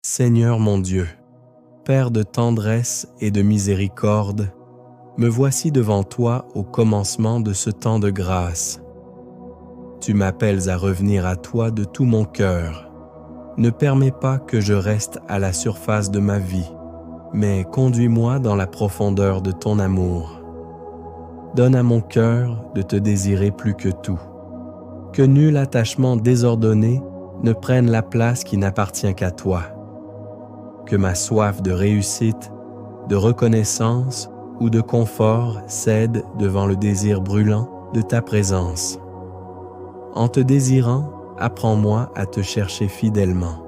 Seigneur mon Dieu, Père de tendresse et de miséricorde, me voici devant toi au commencement de ce temps de grâce. Tu m'appelles à revenir à toi de tout mon cœur. Ne permets pas que je reste à la surface de ma vie, mais conduis-moi dans la profondeur de ton amour. Donne à mon cœur de te désirer plus que tout. Que nul attachement désordonné ne prenne la place qui n'appartient qu'à toi. Que ma soif de réussite, de reconnaissance ou de confort cède devant le désir brûlant de ta présence. En te désirant, apprends-moi à te chercher fidèlement.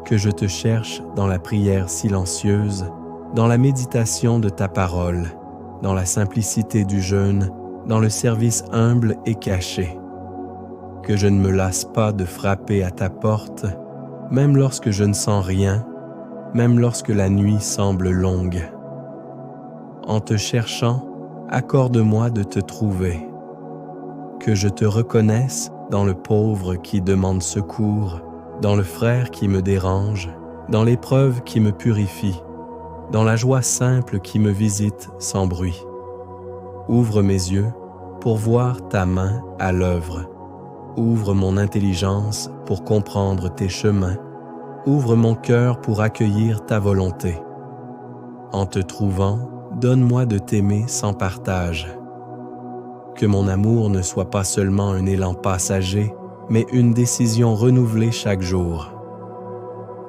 Que je te cherche dans la prière silencieuse, dans la méditation de ta parole, dans la simplicité du jeûne, dans le service humble et caché. Que je ne me lasse pas de frapper à ta porte, même lorsque je ne sens rien, même lorsque la nuit semble longue. En te cherchant, accorde-moi de te trouver. Que je te reconnaisse dans le pauvre qui demande secours, dans le frère qui me dérange, dans l'épreuve qui me purifie, dans la joie simple qui me visite sans bruit. Ouvre mes yeux pour voir ta main à l'œuvre. Ouvre mon intelligence pour comprendre tes chemins. Ouvre mon cœur pour accueillir ta volonté. En te trouvant, donne-moi de t'aimer sans partage. Que mon amour ne soit pas seulement un élan passager, mais une décision renouvelée chaque jour.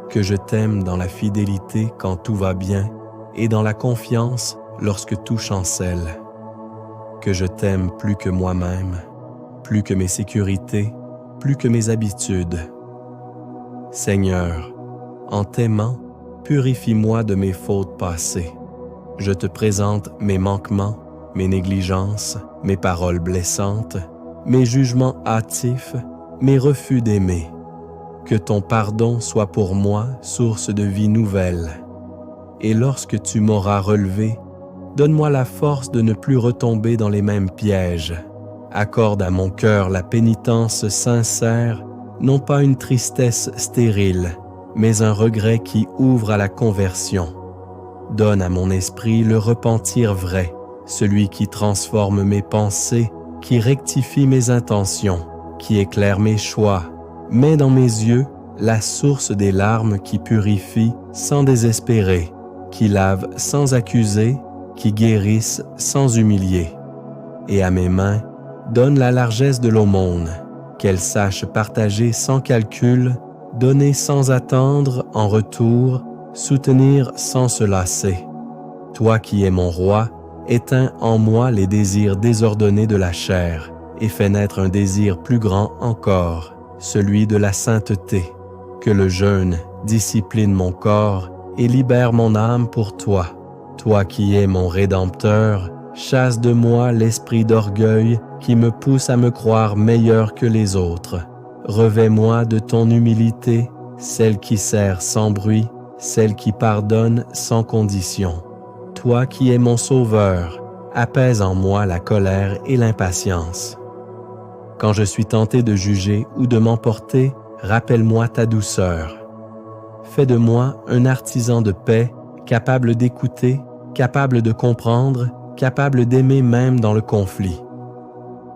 Que je t'aime dans la fidélité quand tout va bien et dans la confiance lorsque tout chancelle. Que je t'aime plus que moi-même, plus que mes sécurités, plus que mes habitudes. Seigneur, en t'aimant, purifie-moi de mes fautes passées. Je te présente mes manquements, mes négligences, mes paroles blessantes, mes jugements hâtifs, mes refus d'aimer. Que ton pardon soit pour moi source de vie nouvelle. Et lorsque tu m'auras relevé, donne-moi la force de ne plus retomber dans les mêmes pièges. Accorde à mon cœur la pénitence sincère, non pas une tristesse stérile, mais un regret qui ouvre à la conversion. Donne à mon esprit le repentir vrai, celui qui transforme mes pensées, qui rectifie mes intentions, qui éclaire mes choix. Mets dans mes yeux la source des larmes qui purifient sans désespérer, qui lave sans accuser, qui guérissent sans humilier. Et à mes mains, donne la largesse de l'aumône, qu'elles sachent partager sans calcul, donner sans attendre en retour, soutenir sans se lasser. Toi qui es mon roi, éteins en moi les désirs désordonnés de la chair et fais naître un désir plus grand encore, celui de la sainteté. Que le jeûne discipline mon corps et libère mon âme pour toi. Toi qui es mon Rédempteur, chasse de moi l'esprit d'orgueil qui me pousse à me croire meilleur que les autres. Revêt-moi de ton humilité, celle qui sert sans bruit, celle qui pardonne sans condition. Toi qui es mon Sauveur, apaise en moi la colère et l'impatience. Quand je suis tenté de juger ou de m'emporter, rappelle-moi ta douceur. Fais de moi un artisan de paix, capable d'écouter, capable de comprendre, capable d'aimer même dans le conflit.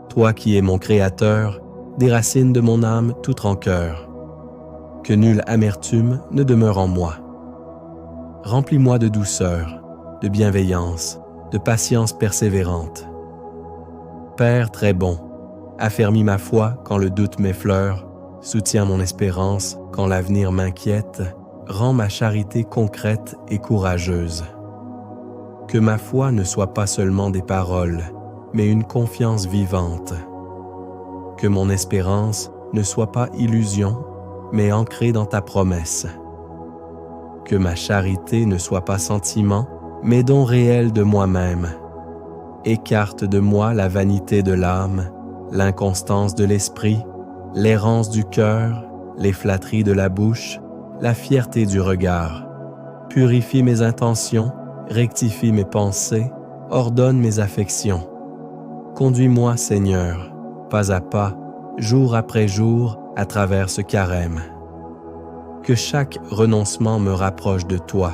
Toi qui es mon Créateur, déracine de mon âme toute rancœur. Que nulle amertume ne demeure en moi. Remplis-moi de douceur, de bienveillance, de patience persévérante. Père très bon, affermis ma foi quand le doute m'effleure, soutiens mon espérance quand l'avenir m'inquiète, rends ma charité concrète et courageuse. Que ma foi ne soit pas seulement des paroles, mais une confiance vivante. Que mon espérance ne soit pas illusion, mais ancrée dans ta promesse. Que ma charité ne soit pas sentiment, mais don réel de moi-même. Écarte de moi la vanité de l'âme, l'inconstance de l'esprit, l'errance du cœur, les flatteries de la bouche, la fierté du regard. Purifie mes intentions, rectifie mes pensées, ordonne mes affections. Conduis-moi, Seigneur, pas à pas, jour après jour, à travers ce carême. Que chaque renoncement me rapproche de toi,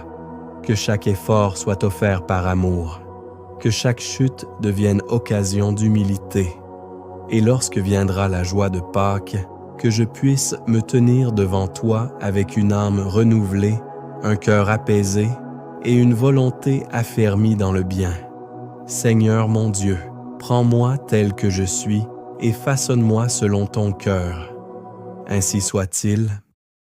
que chaque effort soit offert par amour, que chaque chute devienne occasion d'humilité. Et lorsque viendra la joie de Pâques, que je puisse me tenir devant toi avec une âme renouvelée, un cœur apaisé et une volonté affermie dans le bien. Seigneur mon Dieu, prends-moi tel que je suis et façonne-moi selon ton cœur. Ainsi soit-il.